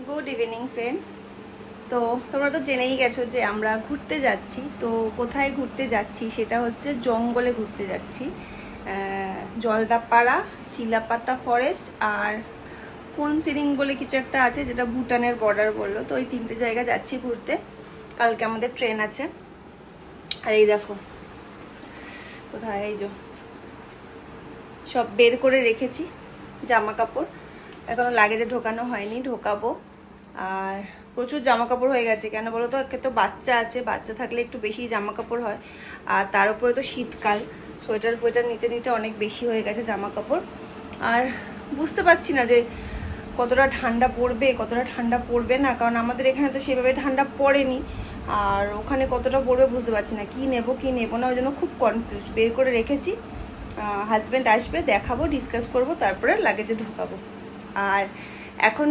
Good evening friends. তো তোমরা তো জেনেই গেছো যে আমরা ঘুরতে যাচ্ছি। তো কোথায় ঘুরতে যাচ্ছি সেটা হচ্ছে জঙ্গলে ঘুরতে যাচ্ছি। জলদাপাড়া, চিলাপাতা ফরেস্ট আর ফোনসিরিং বলে কিছু একটা আছে, যেটা ভুটানের বর্ডার বললো। তো ওই তিনটে জায়গা যাচ্ছি ঘুরতে। কালকে আমাদের ট্রেন আছে। আর এই দেখো কোথায়, এই যে সব বের করে রেখেছি জামা কাপড়, এখনো লাগেজে ঢোকানো হয়নি, ঢোকাবো। আর প্রচুর জামা কাপড় হয়ে গেছে, কেন বলো তো, একে তো বাচ্চা আছে, বাচ্চা থাকলে একটু বেশি জামা কাপড় হয়। আর তার উপরে তো শীতকাল, সোয়েটার ফোয়েটার নিতে নিতে অনেক বেশি হয়ে গেছে জামা কাপড়। আর বুঝতে পারছি না যে কতটা ঠান্ডা পড়বে কতটা ঠান্ডা পড়বে না, কারণ আমাদের এখানে তো সেভাবে ঠান্ডা পড়েনি। আর ওখানে কতটা পড়বে বুঝতে পারছি না, কি নেব কি নেবো না, ওই জন্য খুব কনফিউজ। বের করে রেখেছি, হাজব্যান্ড আসবে, দেখাবো, ডিসকাস করব, তারপরে লাগেজে ঢোকাবো। আর এখন